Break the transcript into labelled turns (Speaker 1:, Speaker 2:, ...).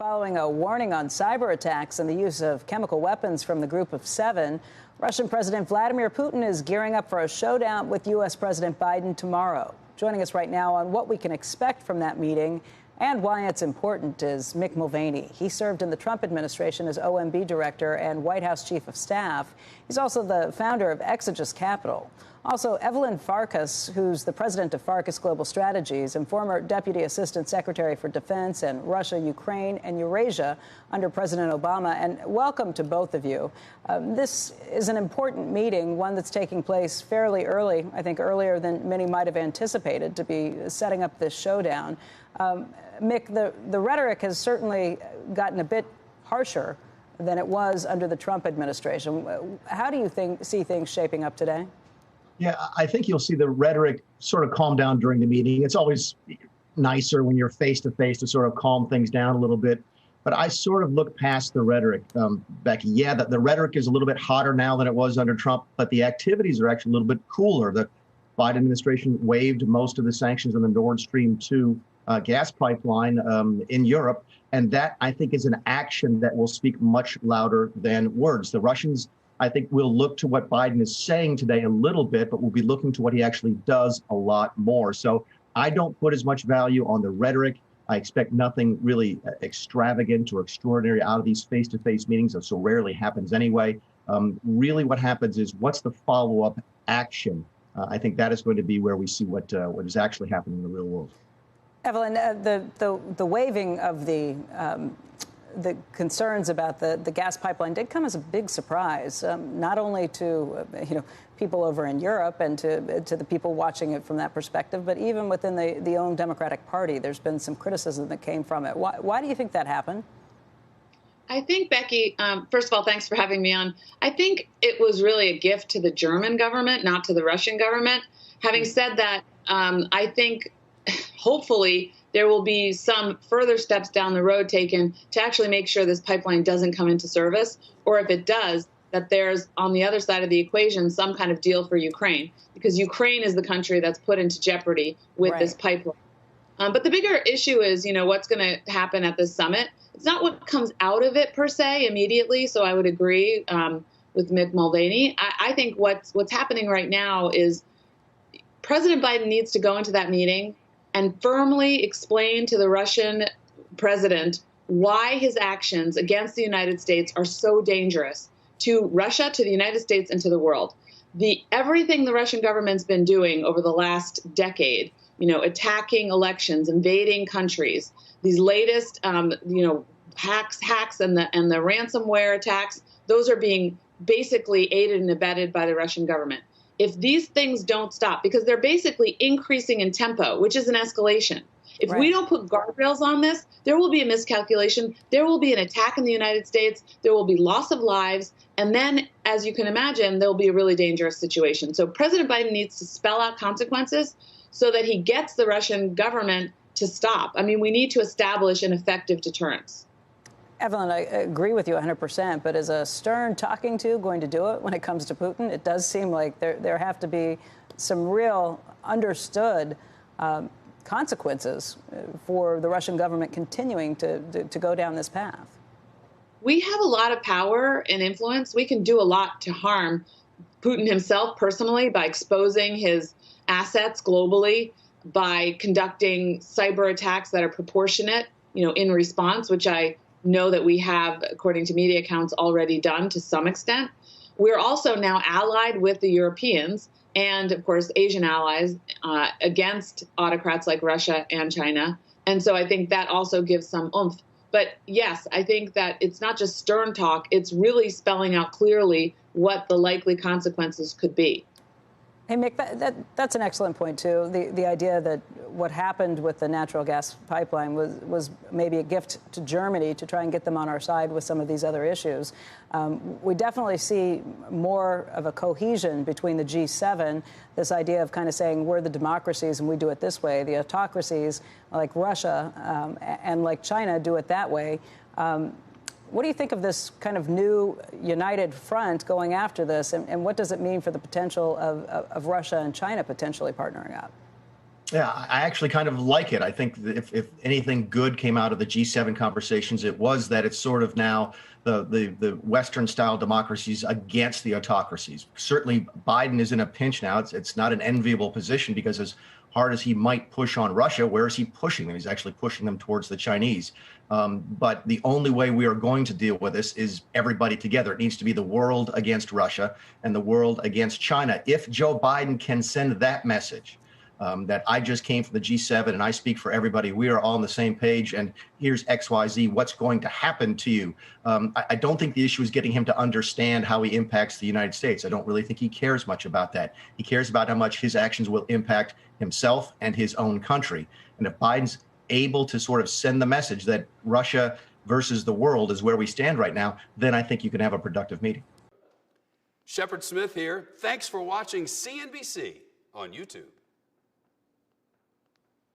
Speaker 1: Following a warning on cyber attacks and the use of chemical weapons from the Group of Seven, Russian President Vladimir Putin is gearing up for a showdown with U.S. President Biden tomorrow. Joining us right now on what we can expect from that meeting and why it's important is Mick Mulvaney. He served in the Trump administration as OMB director and White House chief of staff. He's also the founder of Exodus Capital. Also, Evelyn Farkas, who's the president of Farkas Global Strategies and former Deputy Assistant Secretary for Defense and Russia, Ukraine, and Eurasia under President Obama. And welcome to both of you. This is an important meeting, one that's taking place fairly early, I think earlier than many might have anticipated, to be setting up this showdown. Mick, the rhetoric has certainly gotten a bit harsher than it was under the Trump administration. How do you see things shaping up today?
Speaker 2: Yeah, I think you'll see the rhetoric sort of calm down during the meeting. It's always nicer when you're face to face to sort of calm things down a little bit. But I sort of look past the rhetoric, Becky. Yeah, the rhetoric is a little bit hotter now than it was under Trump, but the activities are actually a little bit cooler. The Biden administration waived most of the sanctions on the Nord Stream 2 gas pipeline in Europe. And that, I think, is an action that will speak much louder than words. The Russians, I think, we'll look to what Biden is saying today a little bit, but we'll be looking to what he actually does a lot more. So I don't put as much value on the rhetoric. I expect nothing really extravagant or extraordinary out of these face-to-face meetings. That so rarely happens anyway. Really what happens is what's the follow-up action? I think that is going to be where we see what is actually happening in the real world.
Speaker 1: Evelyn, the waiving of the concerns about the gas pipeline did come as a big surprise, not only to people over in Europe and to the people watching it from that perspective, but even within the own Democratic Party. There's been some criticism that came from it. Why do you think that happened?
Speaker 3: I think, Becky, first of all, thanks for having me on. I think it was really a gift to the German government, not to the Russian government. Having said that, I think hopefully there will be some further steps down the road taken to actually make sure this pipeline doesn't come into service, or if it does, that there's on the other side of the equation some kind of deal for Ukraine, because Ukraine is the country that's put into jeopardy with this pipeline. But the bigger issue is, what's going to happen at this summit. It's not what comes out of it per se immediately. So I would agree with Mick Mulvaney. I think what's happening right now is President Biden needs to go into that meeting and firmly explain to the Russian president why his actions against the United States are so dangerous to Russia, to the United States, and to the world. Everything the Russian government's been doing over the last decade, attacking elections, invading countries, these latest, hacks and the ransomware attacks, those are being basically aided and abetted by the Russian government. If these things don't stop, because they're basically increasing in tempo, which is an escalation. If we don't put guardrails on this, there will be a miscalculation. There will be an attack in the United States. There will be loss of lives. And then, as you can imagine, there'll be a really dangerous situation. So President Biden needs to spell out consequences so that he gets the Russian government to stop. I mean, we need to establish an effective deterrence.
Speaker 1: Evelyn, I agree with you 100%, but is a stern talking to going to do it when it comes to Putin? It does seem like there have to be some real understood consequences for the Russian government continuing to go down this path.
Speaker 3: We have a lot of power and influence. We can do a lot to harm Putin himself personally by exposing his assets globally, by conducting cyber attacks that are proportionate, in response, which I know that we have, according to media accounts, already done to some extent. We're also now allied with the Europeans and, of course, Asian allies against autocrats like Russia and China. And so I think that also gives some oomph. But yes, I think that it's not just stern talk. It's really spelling out clearly what the likely consequences could be.
Speaker 1: Hey, Mick, that's an excellent point, too. The idea that what happened with the natural gas pipeline was maybe a gift to Germany to try and get them on our side with some of these other issues. We definitely see more of a cohesion between the G7, this idea of kind of saying we're the democracies and we do it this way. The autocracies like Russia and like China do it that way. What do you think of this kind of new united front going after this, and what does it mean for the potential of Russia and China potentially partnering up?
Speaker 2: Yeah, I actually kind of like it. I think that if anything good came out of the G7 conversations, it was that it's sort of now the Western style democracies against the autocracies. Certainly, Biden is in a pinch now. It's not an enviable position because as hard as he might push on Russia, where is he pushing them? He's actually pushing them towards the Chinese. But the only way we are going to deal with this is everybody together. It needs to be the world against Russia and the world against China. If Joe Biden can send that message, that I just came from the G7 and I speak for everybody. We are all on the same page, and here's XYZ, what's going to happen to you. I don't think the issue is getting him to understand how he impacts the United States. I don't really think he cares much about that. He cares about how much his actions will impact himself and his own country. And if Biden's able to sort of send the message that Russia versus the world is where we stand right now, then I think you can have a productive meeting.
Speaker 4: Shepard Smith here. Thanks for watching CNBC on YouTube.